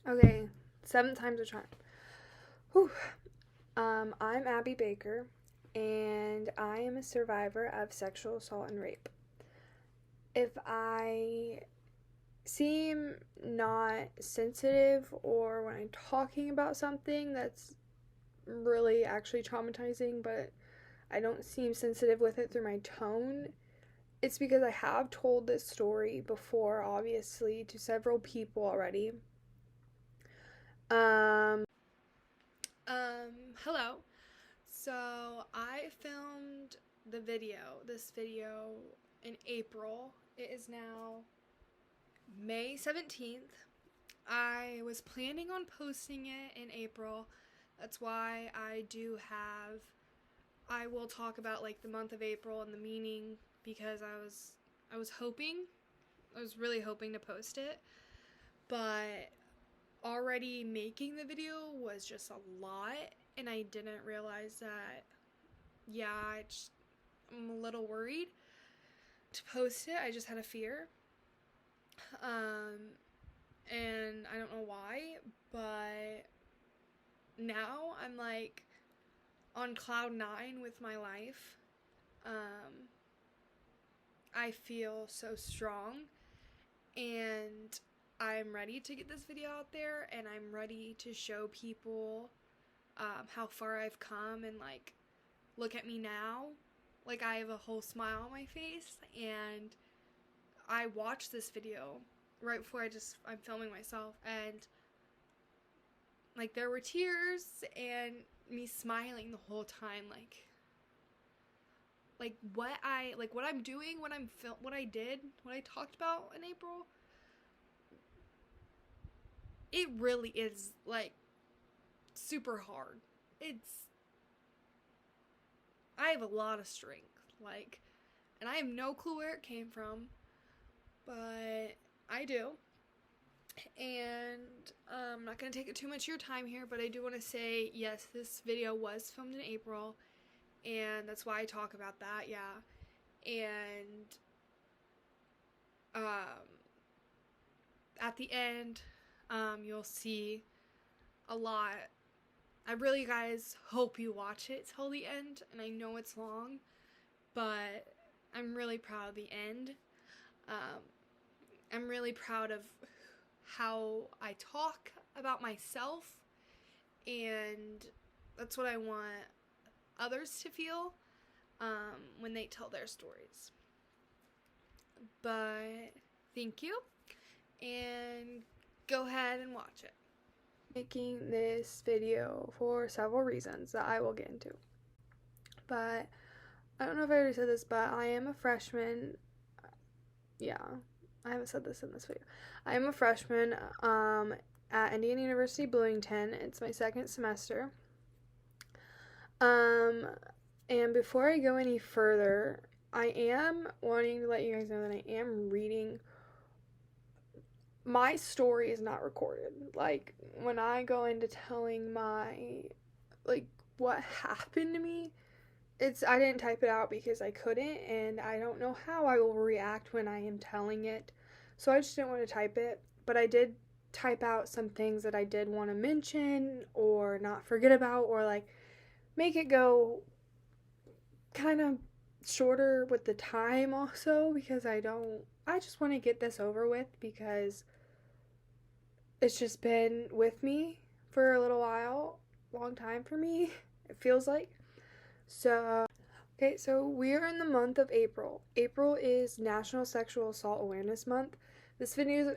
Okay, 7 times a charm. Whew. I'm Abby Baker, and I am a survivor of sexual assault and rape. If I seem not sensitive or when I'm talking about something that's really actually traumatizing, but I don't seem sensitive with it through my tone, it's because I have told this story before, obviously, to several people already. Um, Hello. So I filmed this video in April. It is now May 17th. I was planning on posting it in April. That's why I will talk about like the month of April and the meaning because I was really hoping to post it, but already making the video was just a lot and I didn't realize that I'm a little worried to post it. I just had a fear. Um, and I don't know why, but now I'm like on cloud nine with my life. Um, I feel so strong and I'm ready to get this video out there and I'm ready to show people how far I've come and like look at me now. Like I have a whole smile on my face and I watched this video right before I'm filming myself and like there were tears and me smiling the whole time what I'm doing what I did what I talked about in April, it really is like super hard. I have a lot of strength, like, and I have no clue where it came from, but I do. And I'm not going to take it too much of your time here, but I do want to say, yes, this video was filmed in April, and that's why I talk about that, yeah. And at the end, you'll see a lot. I really, guys, hope you watch it till the end, and I know it's long, but I'm really proud of the end. I'm really proud of how I talk about myself, and that's what I want others to feel when they tell their stories. But thank you, and go ahead and watch it. Making this video for several reasons that I will get into. But I don't know if I already said this, but I am a freshman. Yeah, I haven't said this in this video. I am a freshman at Indiana University Bloomington. It's my second semester. And before I go any further, I am wanting to let you guys know that I am reading. My story is not recorded. Like, when I go into telling what happened to me, I didn't type it out because I couldn't, and I don't know how I will react when I am telling it. So I just didn't want to type it, but I did type out some things that I did want to mention or not forget about, or like make it go kind of shorter with the time also, because I just want to get this over with because it's just been with me for a little while, long time for me, it feels like. So, okay, so we are in the month of April. April is National Sexual Assault Awareness Month. This video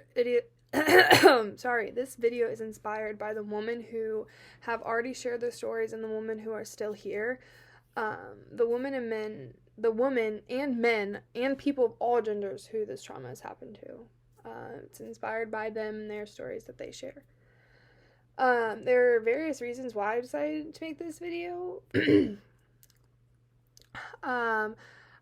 is inspired by the women who have already shared their stories and the women who are still here. The women and men and people of all genders who this trauma has happened to. It's inspired by them and their stories that they share. There are various reasons why I decided to make this video.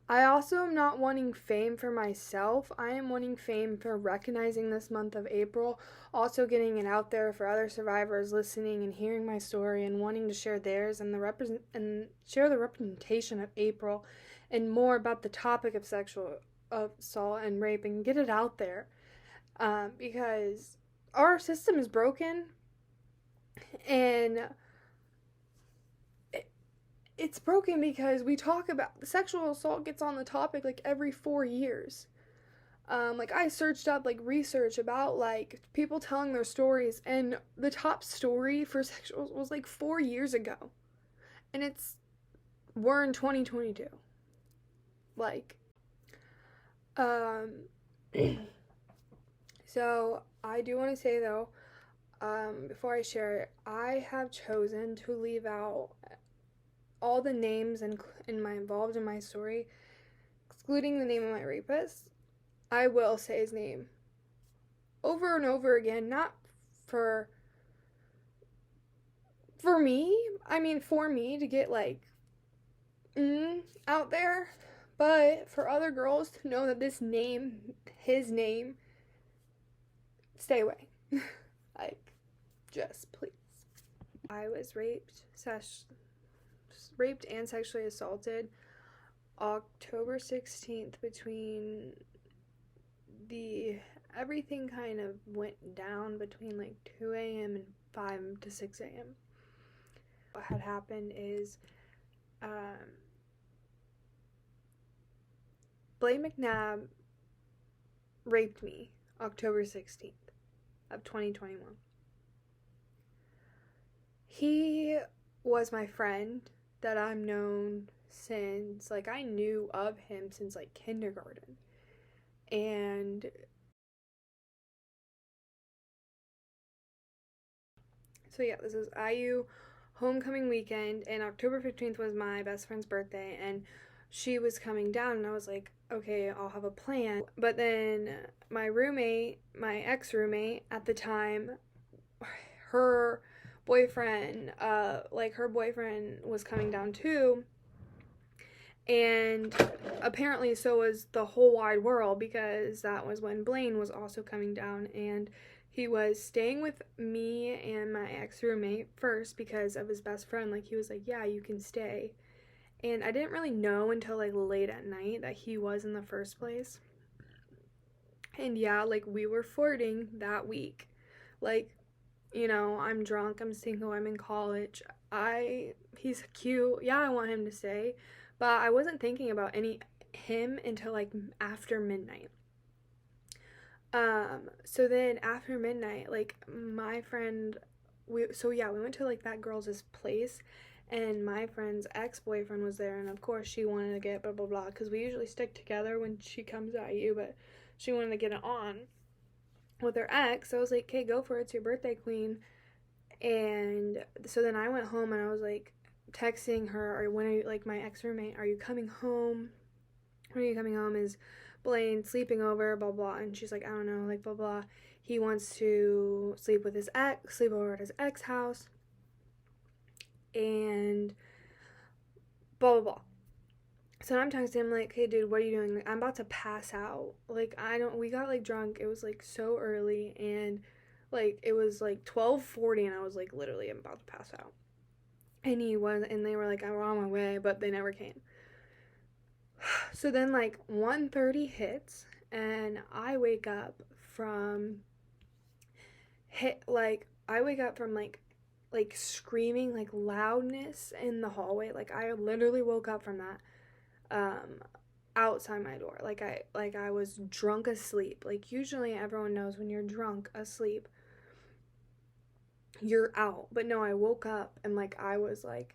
I also am not wanting fame for myself. I am wanting fame for recognizing this month of April, also getting it out there for other survivors listening and hearing my story and wanting to share theirs and share the representation of April and more about the topic of sexual assault and rape and get it out there. Because our system is broken, and it's broken because we talk about sexual assault gets on the topic like every 4 years. Like I searched up like research about like people telling their stories, and the top story for sexual was like 4 years ago, and we're in 2022. Like, um, so I do want to say though, before I share it, I have chosen to leave out all the names and in my involved in my story, excluding the name of my rapist. I will say his name over and over again, not for me. I mean, for me to get like out there, but for other girls to know that his name, stay away. Like, just please. I was raped and sexually assaulted October 16th between everything kind of went down between like 2 a.m. and 5 to 6 a.m. What had happened is Blaine McNabb raped me October 16th of 2021. He was my friend that I've known since, like, I knew of him since like kindergarten. And so yeah, this is IU homecoming weekend, and October 15th was my best friend's birthday, and she was coming down, and I was like, okay, I'll have a plan. But then my ex-roommate at the time, her boyfriend was coming down too, and apparently so was the whole wide world, because that was when Blaine was also coming down, and he was staying with me and my ex-roommate first because of his best friend. Like, he was like, yeah, you can stay. And I didn't really know until like late at night that he was in the first place. And yeah, like, we were flirting that week. Like, I'm drunk, I'm single, I'm in college. He's cute. Yeah, I want him to stay. But I wasn't thinking about him until like after midnight. So then after midnight, like, my friend, we went to like that girl's place, and my friend's ex-boyfriend was there, and of course she wanted to get blah blah blah, because we usually stick together when she comes at you, but she wanted to get it on with her ex. So I was like, okay, go for it, it's your birthday, queen. And so then I went home, and I was like texting her, or when are you, like, my ex-roommate, are you coming home? When are you coming home? Is Blaine sleeping over, blah blah? And she's like, I don't know, like, blah blah. He wants to sleep over at his ex house, and blah blah blah. So I'm texting him like, hey dude, what are you doing? Like, I'm about to pass out. Like, we got like drunk. It was like so early, and like it was like 12:40, and I was like, literally, I'm about to pass out. And they were like, I'm on my way, but they never came. So then like 1:30 hits, and I wake up from like screaming, like loudness in the hallway. Like, I literally woke up from that outside my door. Like, I was drunk asleep. Like, usually everyone knows when you're drunk asleep you're out, but no, I woke up, and like I was like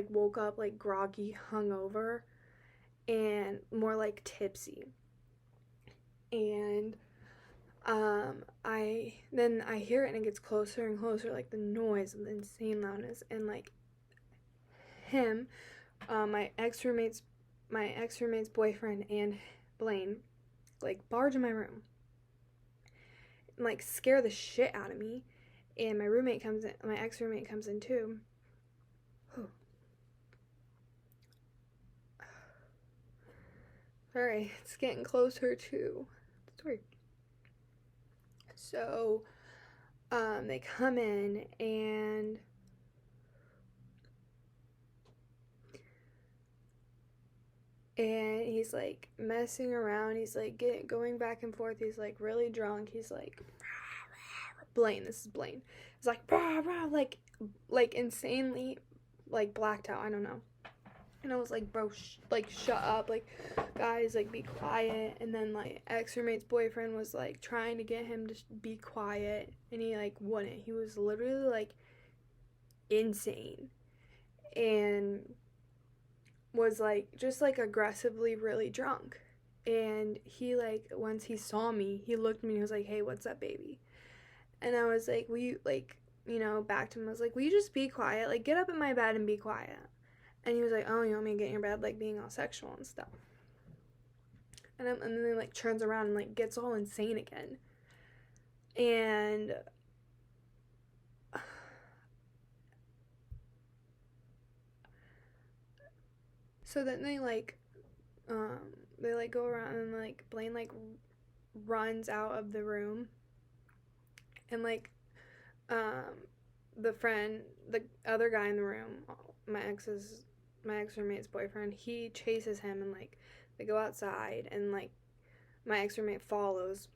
woke up like groggy, hungover, and more like tipsy. And I hear it, and it gets closer and closer, like the noise and the insane loudness, and like him, my ex-roommate's boyfriend and Blaine, like, barge in my room and like scare the shit out of me. And my ex-roommate comes in too. Sorry, it's getting closer to the story. So, they come in, and he's like messing around. He's like going back and forth. He's like really drunk. He's like, Blaine, this is Blaine. It's like, rah, rah, like insanely, like, blacked out. I don't know. And I was like, bro, like, shut up. Like, guys, like, be quiet. And then, like, ex-roommate's boyfriend was, like, trying to get him to be quiet. And he, like, wouldn't. He was literally, like, insane. And was, like, just, like, aggressively really drunk. And he, like, once he saw me, he looked at me and he was like, hey, what's up, baby? And I was like, will you, like, you know, back to him. I was like, will you just be quiet? Like, get up in my bed and be quiet. And he was like, oh, you want me to get in your bed, like, being all sexual and stuff. And then he, like, turns around and, like, gets all insane again. And so then they, like, go around and, like, Blaine, like, runs out of the room. And, like, the other guy in the room, my ex-roommate's boyfriend, he chases him, and, like, they go outside, and, like, my ex-roommate follows.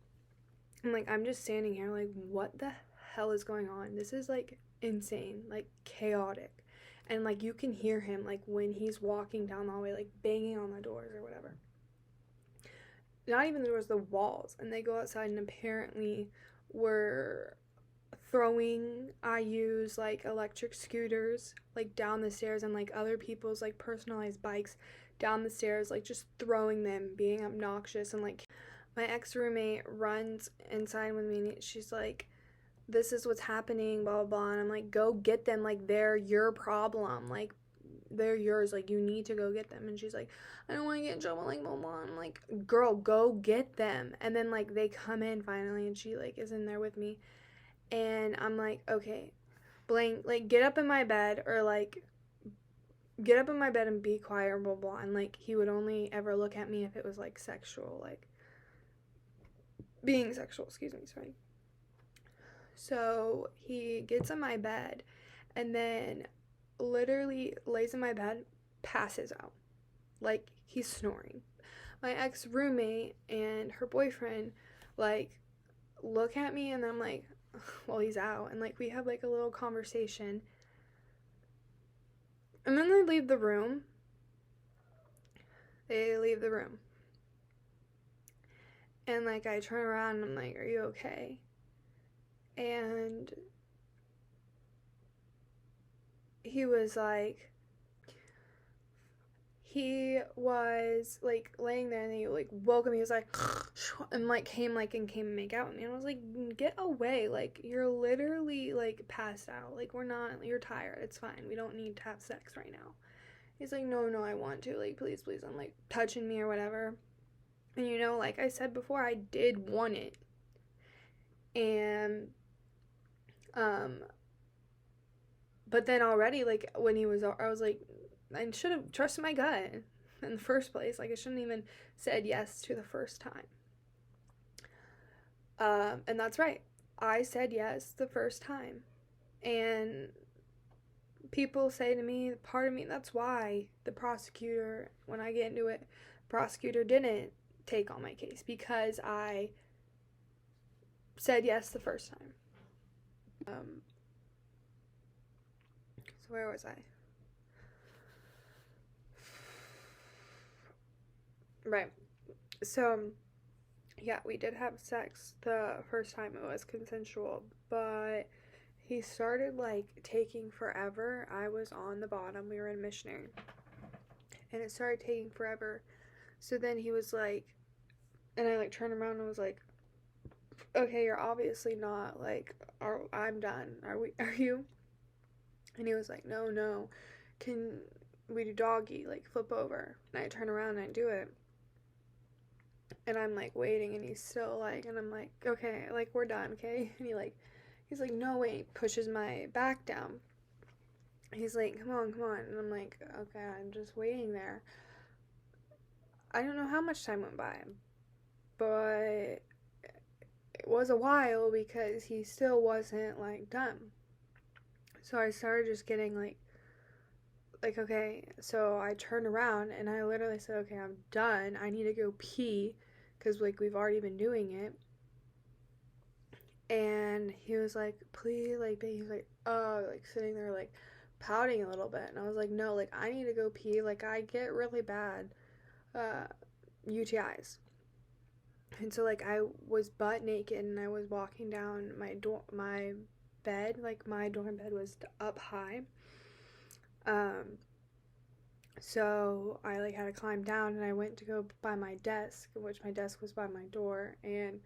And, like, I'm just standing here, like, what the hell is going on? This is, like, insane, like, chaotic. And, like, you can hear him, like, when he's walking down the hallway, like, banging on the doors or whatever. Not even the doors, the walls. And they go outside and apparently were throwing IU's, like, electric scooters, like, down the stairs, and, like, other people's, like, personalized bikes down the stairs, like, just throwing them, being obnoxious. And, like, my ex-roommate runs inside with me, and she's like, this is what's happening, blah, blah, blah. And I'm like, go get them. Like, they're your problem. Like, they're yours. Like, you need to go get them. And she's like, I don't want to get in trouble. Like, blah, blah. I'm like, girl, go get them. And then, like, they come in finally, and she, like, is in there with me. And I'm like, okay, Blaine, like, get up in my bed, or, like, get up in my bed and be quiet, or blah, blah. And, like, he would only ever look at me if it was, like, sexual, like, being sexual, excuse me, sorry. So he gets in my bed and then literally lays in my bed, passes out. Like, he's snoring. My ex-roommate and her boyfriend, like, look at me, and I'm like, well, he's out. And, like, we have, like, a little conversation. And then they leave the room. And, like, I turn around and I'm like, are you okay? And he was like, laying there, and he, like, woke him. He was like, and, like, came and make out with me. And I was like, get away. Like, you're literally, like, passed out. Like, you're tired. It's fine. We don't need to have sex right now. He's like, no, I want to. Like, please. I'm, like, touching me or whatever. And, you know, like I said before, I did want it. And, but then already, like, when I was like, I should have trusted my gut in the first place. Like, I shouldn't even said yes to the first time. And that's right. I said yes the first time. And people say to me, part of me, that's why the prosecutor, when I get into it, prosecutor didn't take on my case, because I said yes the first time. So where was I? Right. So, yeah, we did have sex the first time. It was consensual, but he started, like, taking forever. I was on the bottom. We were in missionary. And it started taking forever. So then he was like, and I, like, turned around and was like, okay, you're obviously not, like, I'm done. Are you? And he was like, no. Can we do doggy? Like, flip over. And I turn around and I do it. And I'm, like, waiting, and he's still, like, and I'm like, okay, like, we're done, okay? And he's like, no, wait, pushes my back down. He's like, come on. And I'm like, okay, I'm just waiting there. I don't know how much time went by, but it was a while, because he still wasn't, like, done. So I started just getting, like, okay, so I turned around, and I literally said, okay, I'm done. I need to go pee, because, like, we've already been doing it. And he was like, please, like, he was like, oh, like, sitting there, like, pouting a little bit. And I was like, no, like, I need to go pee. Like, I get really bad UTIs. And so, like, I was butt naked and I was walking down my bed. Like, my dorm bed was up high. So I, like, had to climb down, and I went to go by my desk, which my desk was by my door, and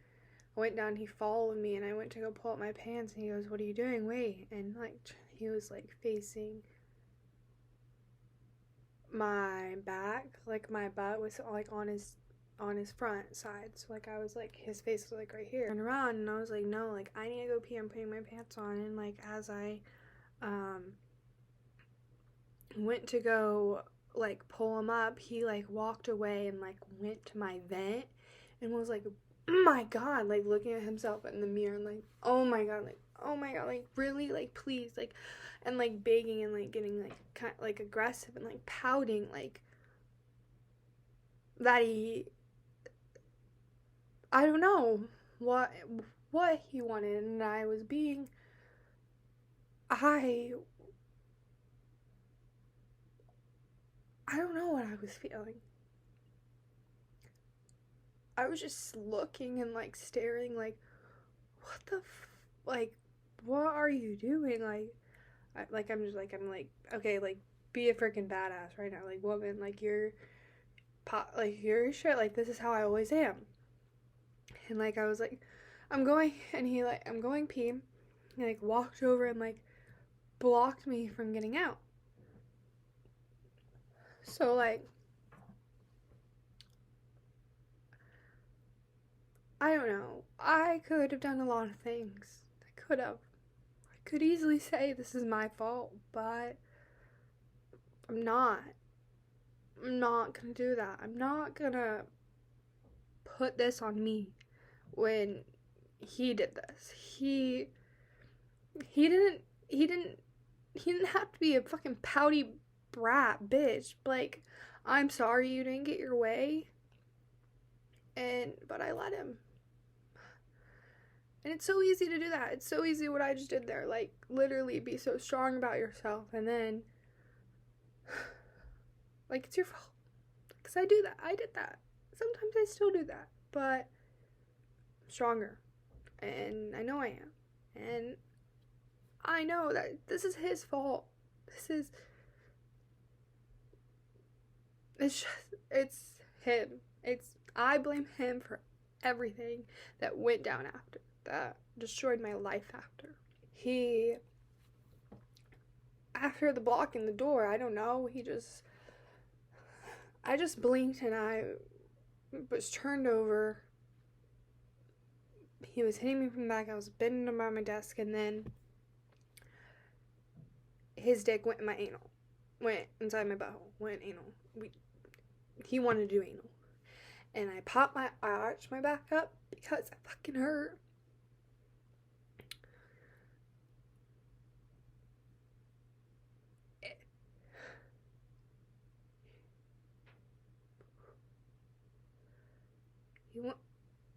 I went down, he followed me, and I went to go pull up my pants, and he goes, what are you doing? Wait. And, like, he was, like, facing my back, like, my butt was, like, on his front side, so, like, I was, like, his face was, like, right here. I turned around, and I was like, no, like, I need to go pee, I'm putting my pants on, and, like, as I, went to go, like, pull him up, he, like, walked away and, like, went to my vent, and was, like, oh my god, like, looking at himself in the mirror, and, like, oh my god, like, really, like, please, like, and, like, begging and, like, getting, like, kind of, like, aggressive and, like, pouting, like, that I don't know what he wanted, and I I don't know what I was feeling. I was just looking and, like, staring, like, what the like, what are you doing? I'm like, okay, like, be a freaking badass right now, like, woman, like, you're shit, like, this is how I always am. And, like, I was like, I'm going, and I'm going pee. He, like, walked over and, like, blocked me from getting out. So, like, I don't know. I could have done a lot of things. I could easily say this is my fault, but I'm not. I'm not gonna do that. I'm not gonna put this on me when he did this. He didn't he didn't he didn't have to be a fucking pouty brat bitch. Like, I'm sorry you didn't get your way, but I let him. And it's so easy to do that. It's so easy what I just did there. Like, literally be so strong about yourself, and then, like, it's your fault. Because I do that. I did that. Sometimes I still do that. But I'm stronger. And I know I am. And I know that this is his fault. It's him. I blame him for everything that went down after, that destroyed my life after. After the blocking the door, I don't know, I just blinked and I was turned over. He was hitting me from the back. I was bending by my desk, and then his dick went in my anal. Went inside my butthole. Went anal. He wanted to do anal. And I arched my back up because it fucking hurt.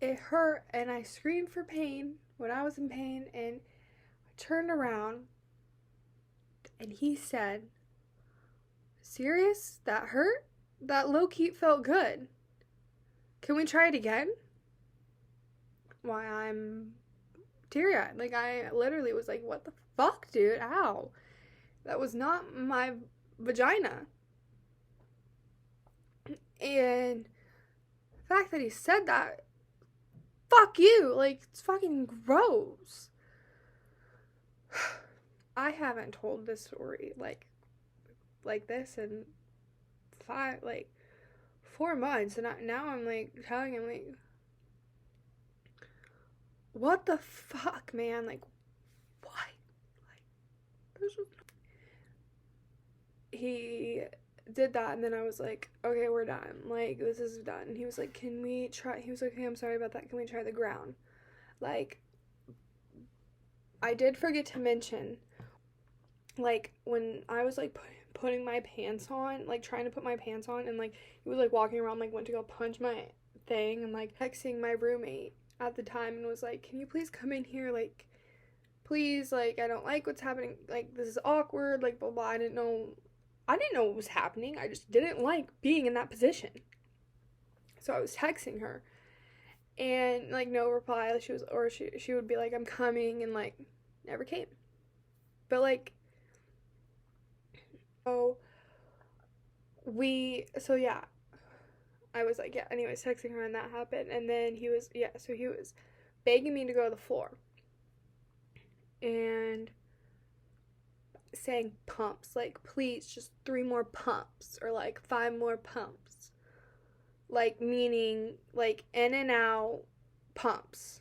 It hurt, and I screamed for pain when I was in pain, and I turned around, and he said, serious? That hurt? That low-key felt good. Can we try it again? Why, I'm teary-eyed. Like, I literally was like, what the fuck, dude? Ow. That was not my vagina. And the fact that he said that, fuck you. Like, it's fucking gross. I haven't told this story, like this in 4 months, and now I'm, like, telling him, like, what the fuck, man? Like, what? Like, there's just... He did that, and then I was like, okay, we're done. Like, this is done. And he was like, can we try... He was like, hey, I'm sorry about that. Can we try the ground? Like, I did forget to mention, like, when I was, like, putting my pants on, like, trying to put my pants on, and, like, he was, like, walking around, like, went to go punch my thing, and, like, texting my roommate at the time and was like, can you please come in here, like, please, like, I don't like what's happening, like, this is awkward, like, blah blah. I didn't know what was happening. I just didn't like being in that position. So I was texting her, and like no reply. She would be like, I'm coming, and like never came. But like, oh, so yeah, I was like, yeah, anyways, texting her, and that happened. And then he was, yeah, so he was begging me to go to the floor and saying pumps, like, please, just 3 more pumps, or like 5 more pumps. Like, meaning, like, in and out pumps.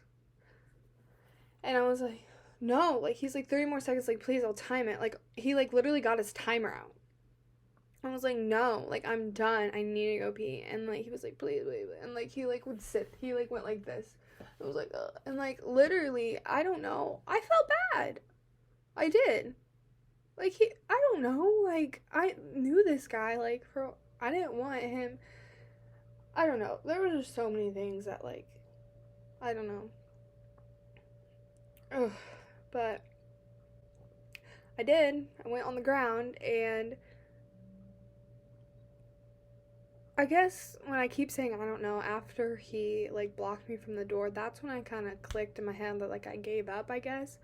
And I was like, no, like, he's like, 30 more seconds, like, please, I'll time it. Like, he, like, literally got his timer out. I was like, no, like, I'm done. I need to go pee. And, like, he was like, please, please. And, like, he, like, would sit. He, like, went like this. I was like, ugh. And, like, literally, I don't know. I felt bad. I did. Like, I don't know. Like, I knew this guy, like, I didn't want him. I don't know. There were just so many things that, like, I don't know. Ugh. But I did. I went on the ground, and I guess when I keep saying I don't know, after he like blocked me from the door, that's when I kind of clicked in my head that like I gave up, I guess.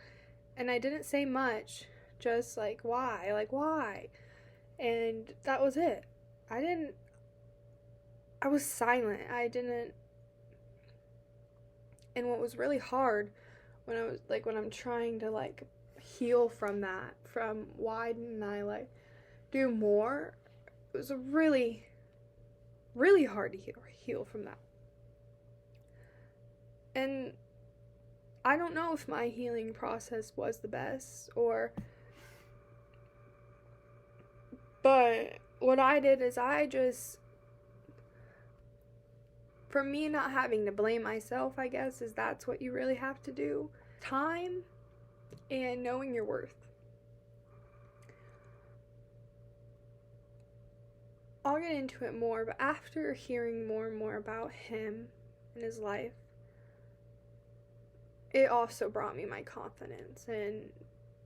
And I didn't say much, just like why? And that was it. I was silent. I didn't. And what was really hard when I'm trying to like heal from that, from why didn't I like do more, it was really really hard to heal from that. And I don't know if my healing process was the best, but what I did is for me not having to blame myself, I guess, is that's what you really have to do. Time and knowing your worth. I'll get into it more, but after hearing more and more about him and his life, it also brought me my confidence and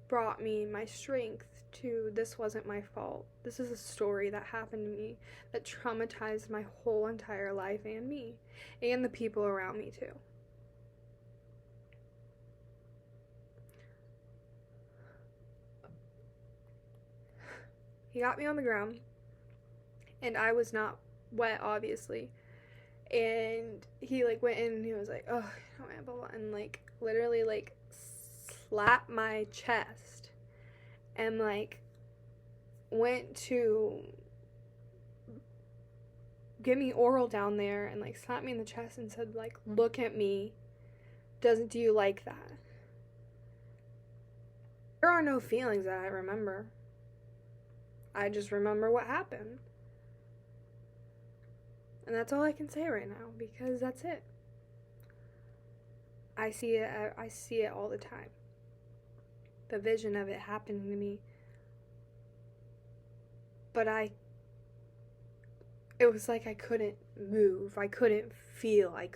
brought me my strength to this wasn't my fault. This is a story that happened to me that traumatized my whole entire life and me and the people around me too. He got me on the ground, and I was not wet, obviously. And he like went in and he was like, oh, blah, blah, blah, and like literally like slapped my chest and like went to give me oral down there and like slapped me in the chest and said like, look at me, do you like that? There are no feelings that I remember. I just remember what happened. And that's all I can say right now, because that's it. I see it all the time. The vision of it happening to me. But it was like I couldn't move. I couldn't feel. I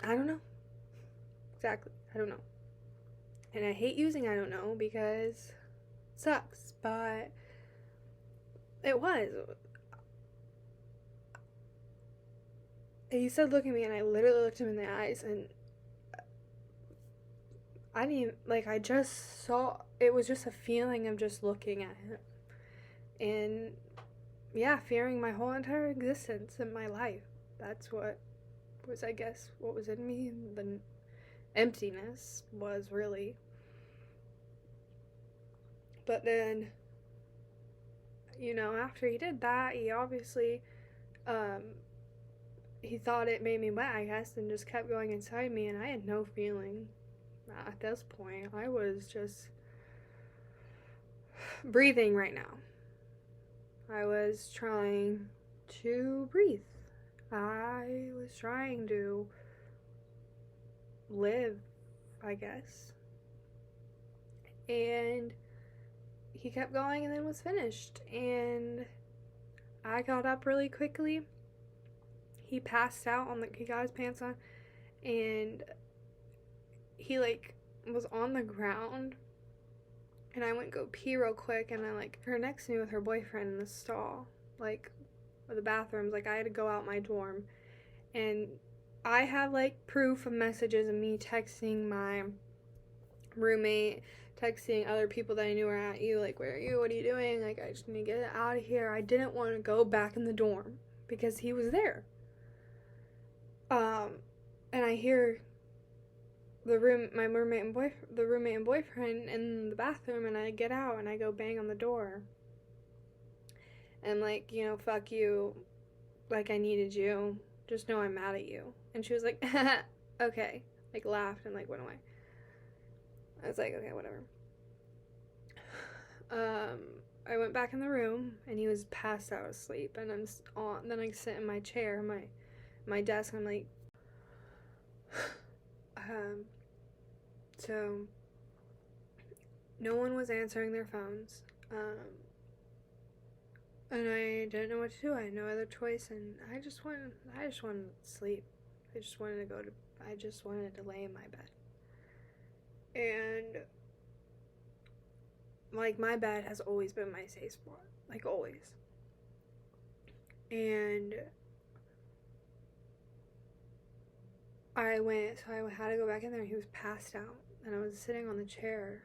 don't know. Exactly. I don't know. And I hate using I don't know because it sucks, but it was. He said, look at me, and I literally looked him in the eyes, and I didn't even, like, I just saw, it was just a feeling of just looking at him. And, yeah, fearing my whole entire existence in my life. That's what was, I guess, what was in me. The emptiness was really. But then, after he did that, he obviously, he thought it made me wet, I guess, and just kept going inside me, and I had no feeling at this point. I was just breathing right now. I was trying to breathe. I was trying to live, I guess. And he kept going and then was finished. And I got up really quickly. he passed out on, like, he got his pants on, and he, like, was on the ground, and I went go pee real quick, and I, like, her next to me with her boyfriend in the stall, like, the bathrooms. Like, I had to go out my dorm, and I have, like, proof of messages of me texting my roommate, texting other people that I knew were at you, like, where are you, what are you doing, like, I just need to get out of here. I didn't want to go back in the dorm because he was there. And I hear the roommate and boyfriend in the bathroom, and I get out and I go bang on the door. And, like, you know, fuck you, like, I needed you, just know I'm mad at you. And she was like, okay, like, laughed and, like, went away. I was like, okay, whatever. I went back in the room, and he was passed out asleep, and then I sit in my chair, my desk, and I'm like, so, no one was answering their phones, and I didn't know what to do. I had no other choice, and I just wanted to sleep. I just wanted to lay in my bed. And, like, my bed has always been my safe spot. Like, always. And I had to go back in there, and he was passed out. And I was sitting on the chair,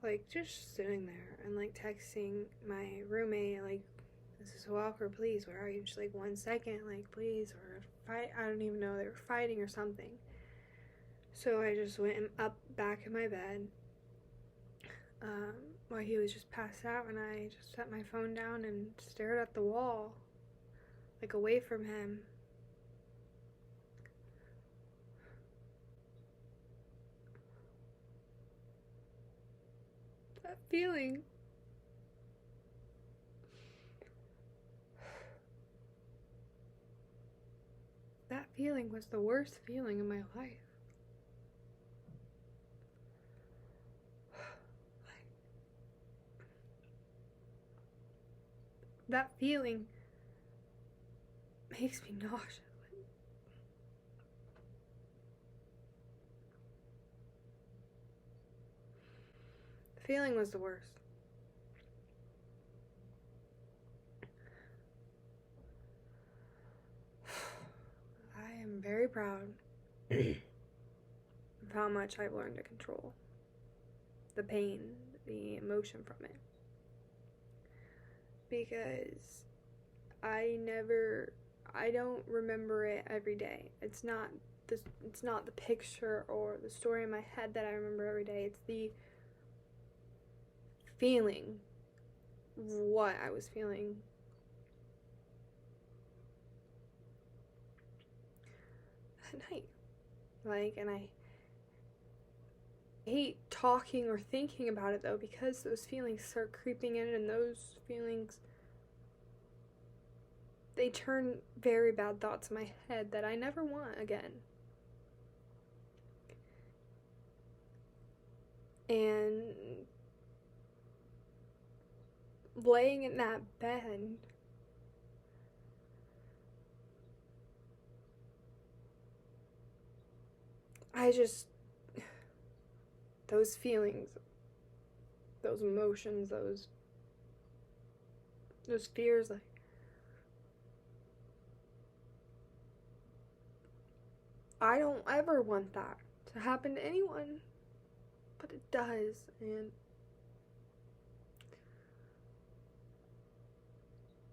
like, just sitting there, and, like, texting my roommate, like, this is so awkward, please, where are you? Just, like, 1 second, like, please, or fight. I don't even know, they were fighting or something. So I just went up back in my bed, while he was just passed out, and I just set my phone down and stared at the wall, like, away from him. That feeling was the worst feeling in my life. That feeling makes me nauseous. The feeling was the worst. I am very proud of how much I've learned to control the pain, the emotion from it. Because I don't remember it every day. It's not the picture or the story in my head that I remember every day. It's the feeling, what I was feeling that night. Like, and I hate talking or thinking about it, though, because those feelings start creeping in, and those feelings, they turn very bad thoughts in my head that I never want again. And laying in that bed, those feelings, those emotions, those fears, like, I don't ever want that to happen to anyone, but it does.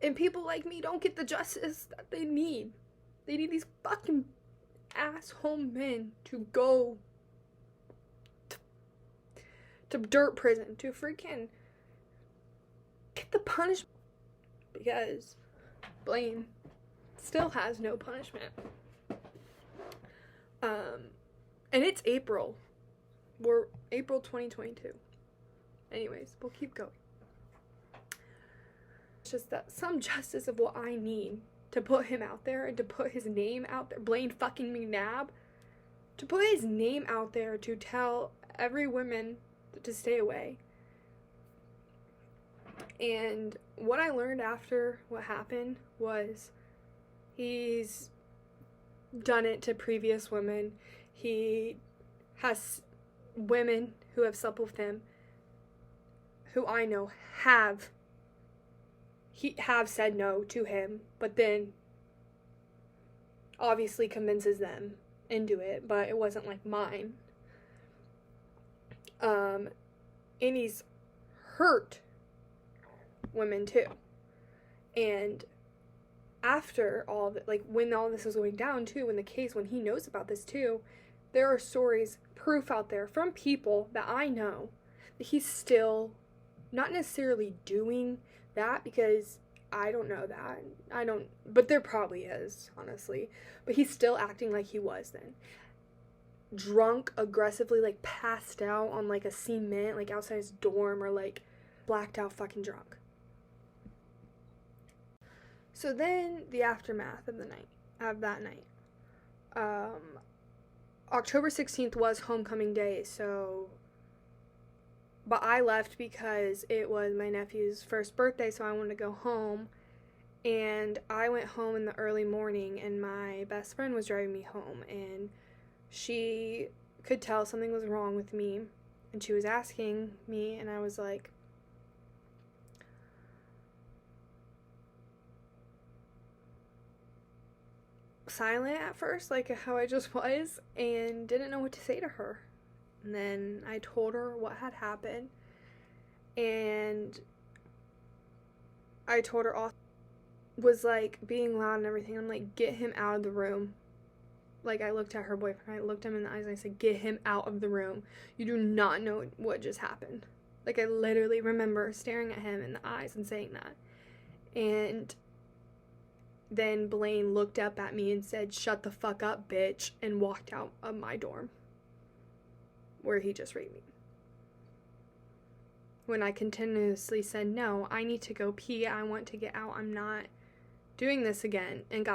And people like me don't get the justice that they need. They need these fucking asshole men to go to dirt prison, to freaking get the punishment, because Blaine still has no punishment. And it's April. We're April 2022. Anyways, we'll keep going. It's just that some justice of what I need to put him out there and to put his name out there, Blaine fucking McNabb, to put his name out there to tell every woman to stay away. And what I learned after what happened was He's done it to previous women. He has women who have slept with him, who I know have said no to him, but then obviously convinces them into it, but it wasn't like mine. And he's hurt women too. And after all that, like when all this is going down too, when he knows about this too, there are stories, proof out there from people that I know that he's still not necessarily doing that, because I don't know that. But there probably is, honestly. But he's still acting like he was then. Drunk, aggressively, like passed out on like a cement, like outside his dorm, or like blacked out fucking drunk. So then the aftermath of that night. October 16th was homecoming day, but I left because it was my nephew's first birthday, so I wanted to go home. And I went home in the early morning, and my best friend was driving me home, and she could tell something was wrong with me, and she was asking me, and I was like, silent at first, like how I just was, and didn't know what to say to her. And then I told her what had happened, and I told her also was like being loud and everything. I'm like, get him out of the room. Like, I looked at her boyfriend, I looked him in the eyes, and I said, get him out of the room. You do not know what just happened. Like, I literally remember staring at him in the eyes and saying that. And then Blaine looked up at me and said, shut the fuck up, bitch, and walked out of my dorm where he just raped me. When I continuously said, no, I need to go pee, I want to get out, I'm not doing this again, and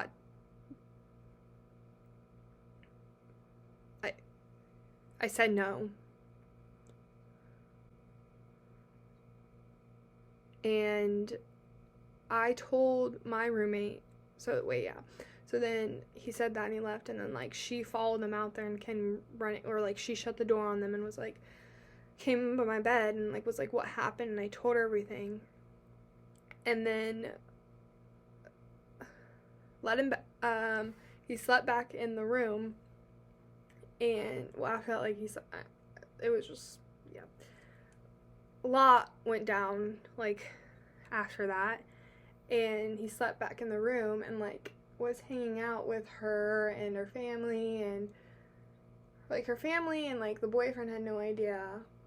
I said no. And I told my roommate, so then he said that and he left, and then like she followed them out there and came running, or like she shut the door on them and was like, came by my bed and like was like, what happened? And I told her everything. And then he slept back in the room, and well, after that, like it was just, yeah, a lot went down like after that, and he slept back in the room and like was hanging out with her and her family, and like her family and like the boyfriend had no idea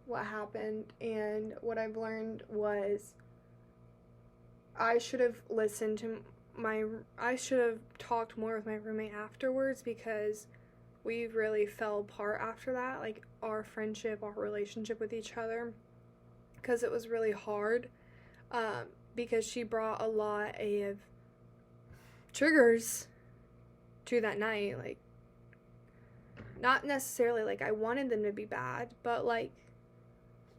what happened. And what I've learned was I should have talked more with my roommate afterwards, because we really fell apart after that, like our friendship, our relationship with each other, because it was really hard, because she brought a lot of triggers to that night, like not necessarily like I wanted them to be bad, but like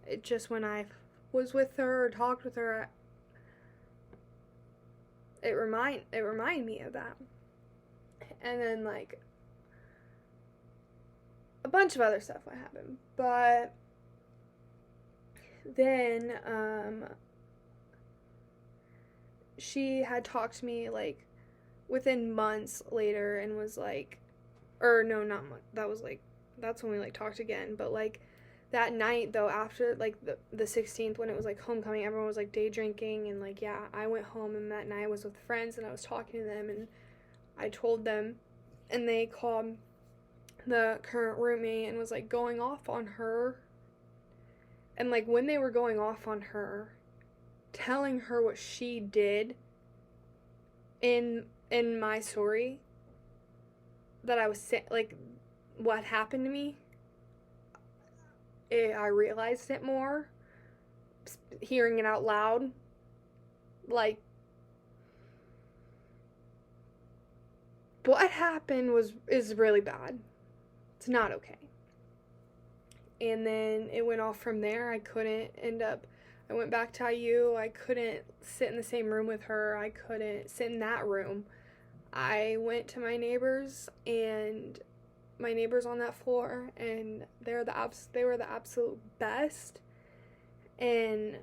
it just, when I was with her or talked with her, it reminded me of that. And then like a bunch of other stuff would happen. But then she had talked to me like within months later and was like, or no, not months, that's when we like talked again. But like that night though, after like the 16th, when it was like homecoming, everyone was like day drinking, and like, yeah, I went home, and that night I was with friends and I was talking to them, and I told them, and they called the current roommate and was like going off on her. And like when they were going off on her, telling her what she did in my story that I was like what happened to me, I realized it more hearing it out loud. Like, what happened is really bad. It's not okay. And then it went off from there. I went back to IU. I couldn't sit in the same room with her. I couldn't sit in that room. I went to my neighbors, and my neighbors on that floor, and they were the absolute best, and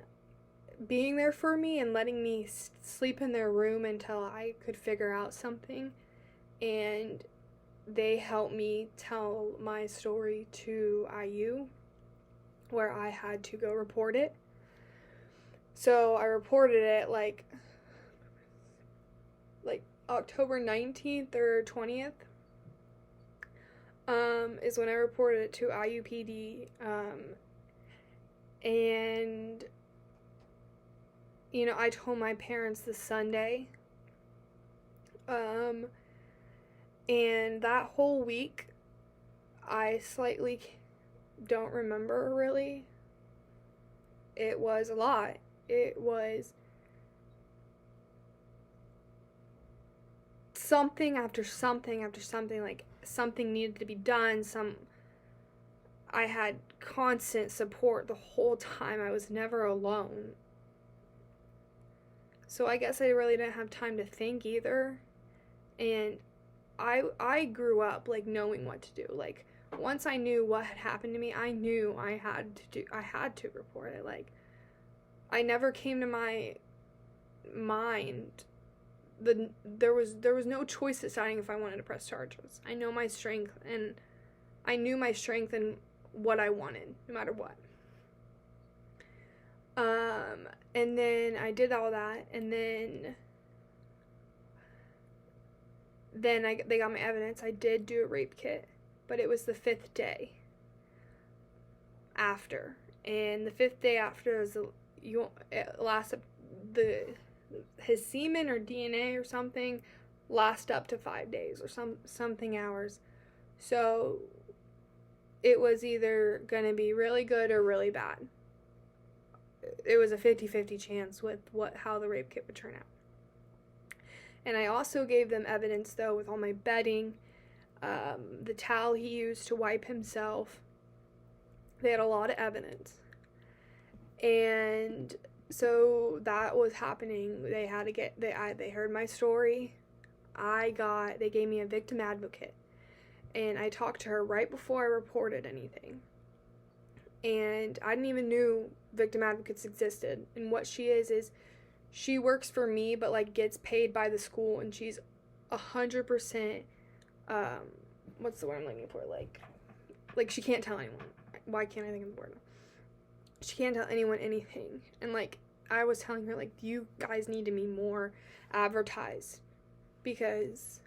being there for me and letting me sleep in their room until I could figure out something. And they helped me tell my story to IU, where I had to go report it. So I reported it like October 19th or 20th is when I reported it to IUPD. And, I told my parents this Sunday. And that whole week, I slightly don't remember really. It was a lot. It was something after something after something, like something needed to be done. I had constant support the whole time. I was never alone. So I guess I really didn't have time to think either. And I grew up like knowing what to do. Like once I knew what had happened to me, I knew I had to report it. Like I never came to my mind there was no choice deciding if I wanted to press charges. I know my strength, and I knew my strength and what I wanted, no matter what. And then I did all that, and then they got my evidence. I did do a rape kit, but it was the 5th day after, and the 5th day after was his semen or DNA or something last up to 5 days or something hours. So it was either going to be really good or really bad. It was a 50-50 chance with how the rape kit would turn out. And I also gave them evidence, though, with all my bedding, the towel he used to wipe himself. They had a lot of evidence. And so that was happening. They heard my story. They gave me a victim advocate. And I talked to her right before I reported anything. And I didn't even know victim advocates existed. And what she is she works for me, but like gets paid by the school, and she's 100%, what's the word I'm looking for? Like she can't tell anyone. Why can't I think of the word? She can't tell anyone anything. And like I was telling her, like, you guys need to be more advertised, because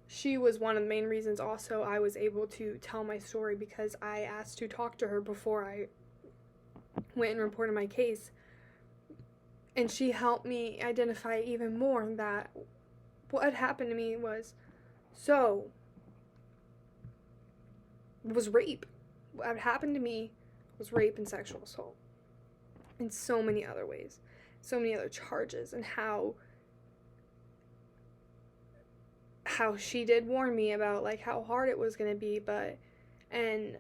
she was one of the main reasons also I was able to tell my story, because I asked to talk to her before I went and reported my case. And she helped me identify even more that what had happened to me was rape. What had happened to me was rape and sexual assault. In so many other ways. So many other charges. And how she did warn me about, like, how hard it was going to be. And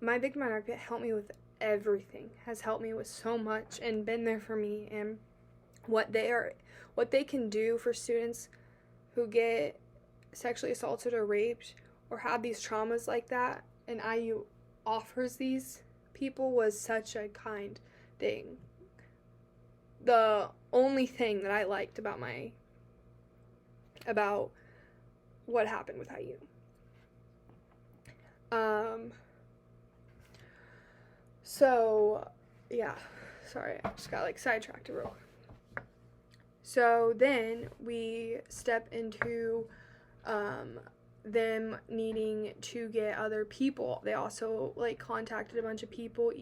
my victim advocate helped me with everything. Has helped me with so much and been there for me. And what they can do for students who get sexually assaulted or raped or have these traumas like that, and IU offers these people, was such a kind thing. The only thing that I liked about what happened with IU. So yeah, sorry, I just got like sidetracked real quick. So then we step into them needing to get other people. They also like contacted a bunch of people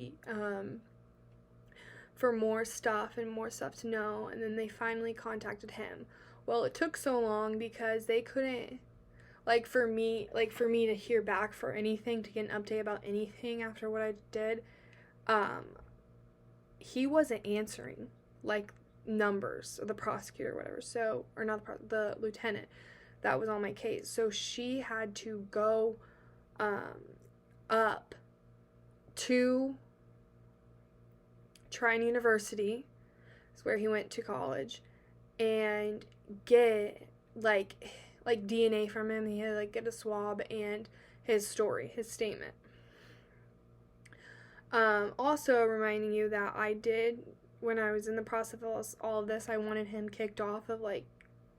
for more stuff to know, and then they finally contacted him. Well, it took so long because they couldn't, for me to hear back for anything, to get an update about anything after what I did, he wasn't answering, like, numbers, or the prosecutor or whatever, or not the lieutenant that was on my case. So she had to go up to Trine University, is where he went to college, and get like DNA from him. He had to like get a swab and his story, his statement. Also reminding you that I did, when I was in the process of all of this, I wanted him kicked off of like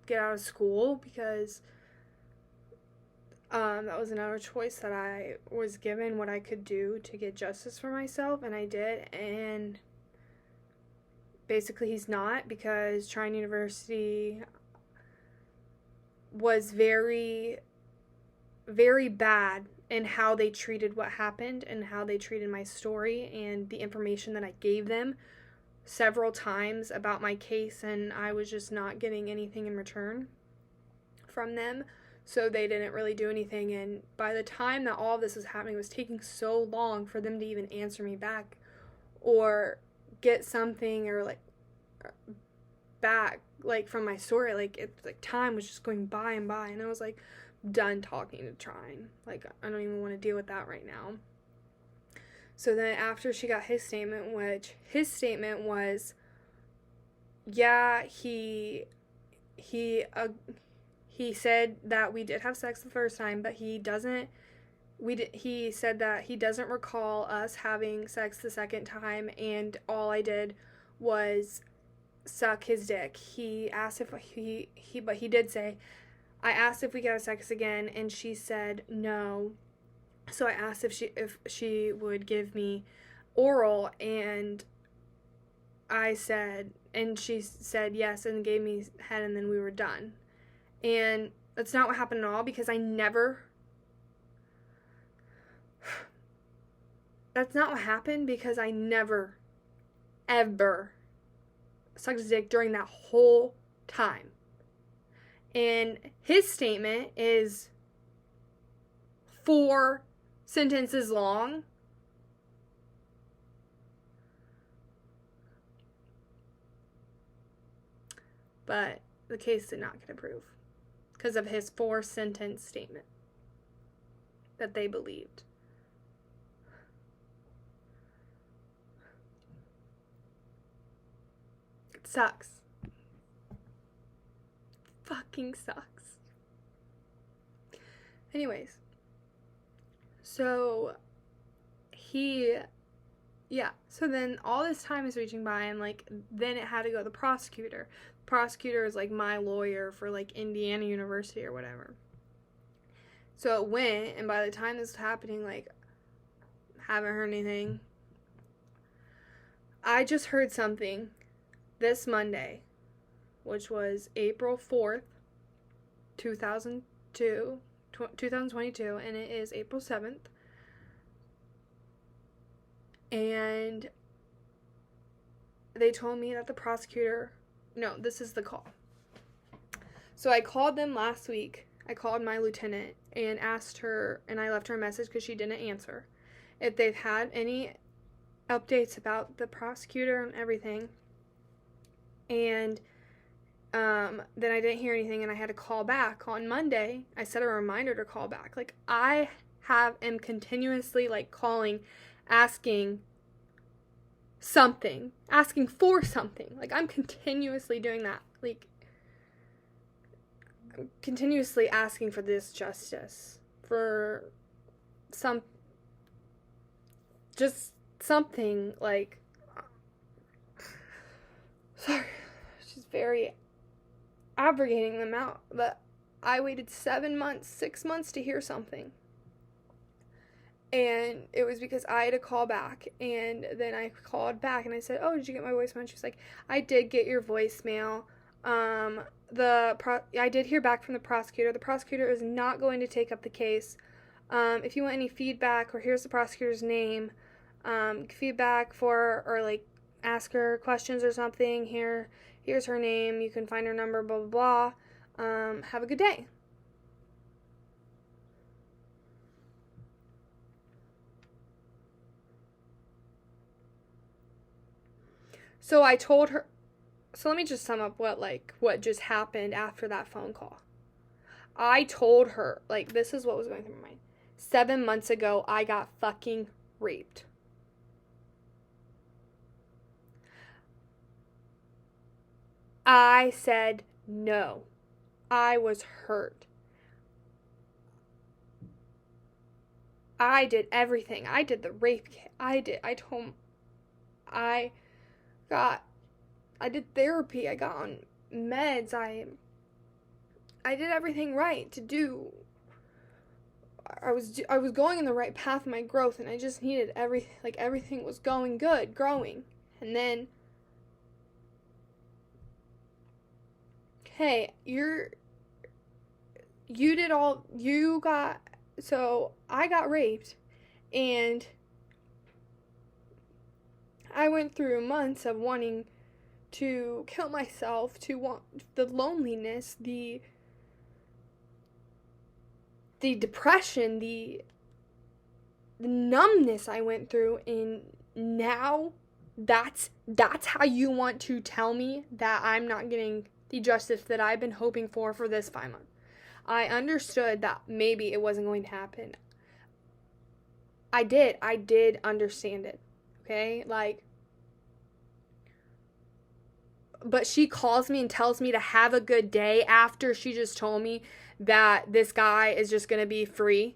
get out of school, because that was another choice that I was given, what I could do to get justice for myself, and I did. And basically he's not, because Trine University was very, very bad in how they treated what happened and how they treated my story and the information that I gave them several times about my case, and I was just not getting anything in return from them. So they didn't really do anything, and by the time that all of this was happening, it was taking so long for them to even answer me back or get something or like back like from my story. Like it's like time was just going by and by, and I was like done talking to Trine. Like I don't even want to deal with that right now. So then after she got his statement, which his statement was, yeah, he said that we did have sex the first time, but he said that he doesn't recall us having sex the second time, and all I did was suck his dick. He asked if but he did say, I asked if we could have sex again, and she said no. So I asked if she would give me oral, and she said yes and gave me head, and then we were done. And that's not what happened at all, because that's not what happened, because I never, ever sucked his dick during that whole time. And his statement is 4 sentences long. But the case did not get approved because of his 4-sentence statement that they believed. It sucks. Fucking sucks. Anyways, so so then all this time is reaching by, and like then it had to go to the prosecutor. The prosecutor is like my lawyer for like Indiana University or whatever. So it went, and by the time this was happening, like haven't heard anything. I just heard something this Monday, which was April 4th, 2022, and it is April 7th. And they told me that the prosecutor, this is the call. So I called them last week. I called my lieutenant and asked her, and I left her a message because she didn't answer, if they've had any updates about the prosecutor and everything. And then I didn't hear anything, and I had to call back on Monday. I set a reminder to call back. Like, I am continuously like calling, asking for something. Like, I'm continuously doing that. Like, I'm continuously asking for this justice, for just something, like, sorry, she's very abrogating them out, but I waited 6 months to hear something. And it was because I had to call back, and then I called back and I said, oh, did you get my voicemail? And she was like, I did get your voicemail. I did hear back from the prosecutor. The prosecutor is not going to take up the case. If you want any feedback, or here's the prosecutor's name, feedback or like ask her questions or something, here's her name, you can find her number, blah, blah, blah. Have a good day. So I told her, so let me just sum up what just happened after that phone call. I told her, like, this is what was going through my mind. 7 months ago, I got fucking raped. I said no. I was hurt. I did everything. I did the rape kit. I got, I did therapy. I got on meds. I did everything right to do. I was going in the right path of my growth, and I just needed everything was going good, growing. And then, hey, so I got raped, and I went through months of wanting to kill myself, to want the loneliness, the depression, the numbness I went through, and now that's how you want to tell me that I'm not getting the justice that I've been hoping for this 5 months. I understood that maybe it wasn't going to happen. I did understand it. Okay? But she calls me and tells me to have a good day after she just told me that this guy is just going to be free.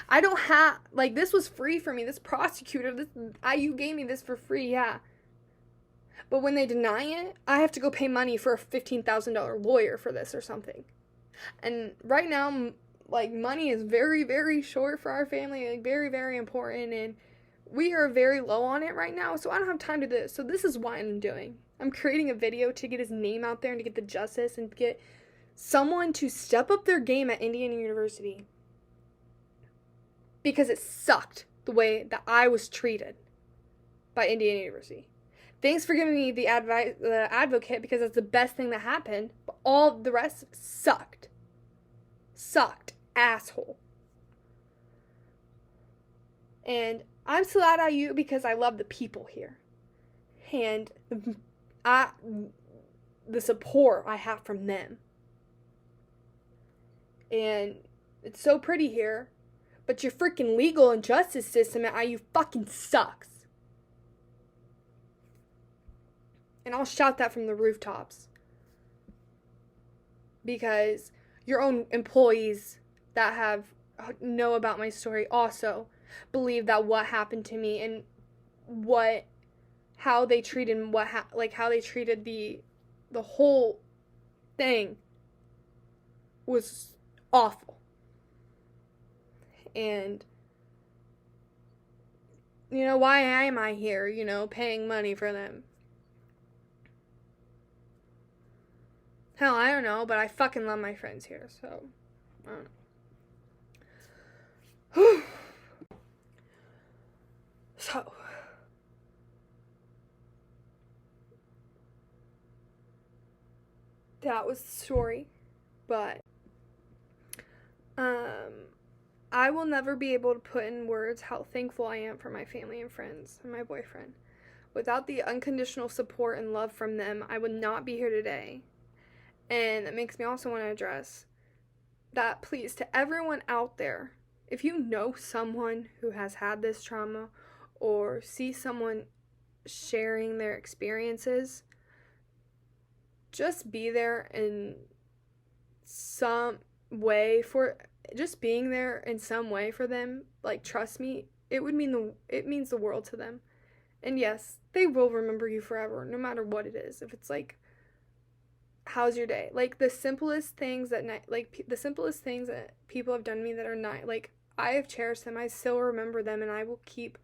I don't have, this was free for me. This prosecutor, you gave me this for free, yeah. But when they deny it, I have to go pay money for a $15,000 lawyer for this or something. And right now, money is very, very short for our family, very, very important, and we are very low on it right now, so I don't have time to do this. So this is what I'm doing. I'm creating a video to get his name out there and to get the justice and to get someone to step up their game at Indiana University. Because it sucked the way that I was treated by Indiana University. Thanks for giving me the advocate, because that's the best thing that happened, but all the rest sucked. Sucked. Asshole. And I'm still out at you because I love the people here. And the support I have from them. And it's so pretty here, but your freaking legal and justice system at IU fucking sucks. And I'll shout that from the rooftops. Because your own employees that know about my story also believe that what happened to me and how they treated how they treated the whole thing was awful. And why am I here, paying money for them? Hell, I don't know, but I fucking love my friends here, so I don't know. So, that was the story, but I will never be able to put in words how thankful I am for my family and friends and my boyfriend. Without the unconditional support and love from them, I would not be here today. And that makes me also want to address that, please, to everyone out there, if you know someone who has had this trauma or see someone sharing their experiences, just be there in some way just being there in some way for them. Trust me, it means the world to them. And yes, they will remember you forever, no matter what it is. If it's how's your day? The simplest things that people have done to me that are nice, I have cherished them. I still remember them, and I will keep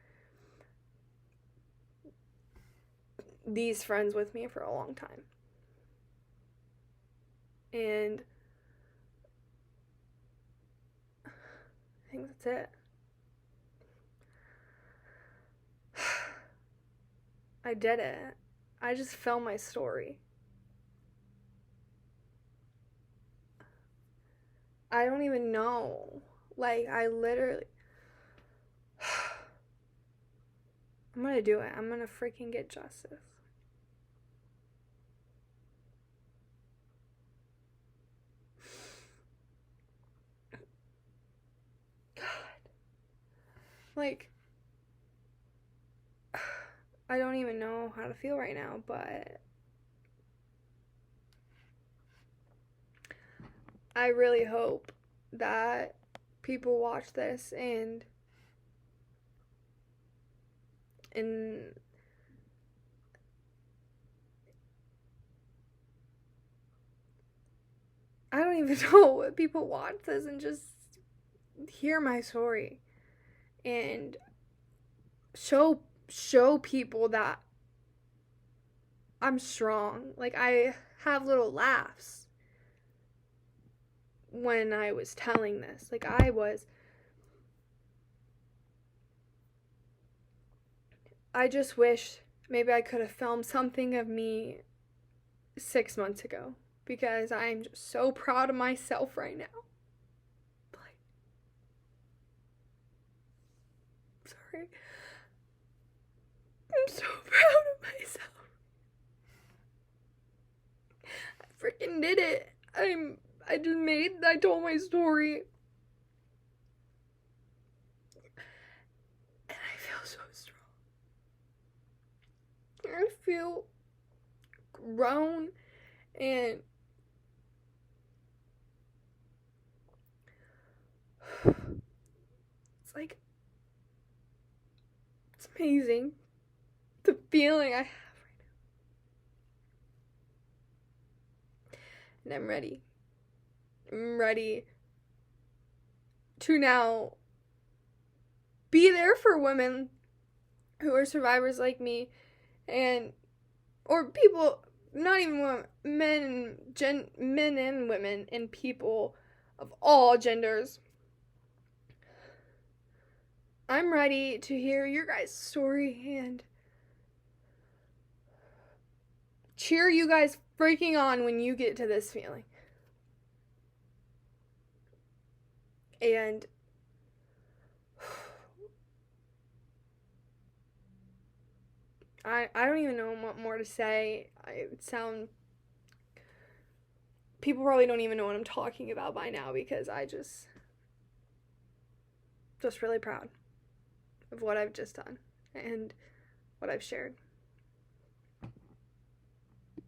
these friends with me for a long time. And I think that's it. I did it. I just filmed my story. I don't even know. I literally... I'm gonna do it. I'm gonna freaking get justice. God. I don't even know how to feel right now, but I really hope that people watch this and I don't even know what people watch this and just hear my story and show people that I'm strong. Like, I have little laughs when I was telling this. Like, I just wish maybe I could have filmed something of me 6 months ago because I'm just so proud of myself right now. Like, sorry. I'm so proud of myself. I freaking did it. I told my story. And I feel so strong. I feel grown and it's like, it's amazing the feeling I have right now. And I'm ready. I'm ready to now be there for women who are survivors like me and or people, not even women, men and women and people of all genders. I'm ready to hear your guys' story and cheer you guys freaking on when you get to this feeling. And I don't even know what more to say. People probably don't even know what I'm talking about by now because I just really proud of what I've just done and what I've shared.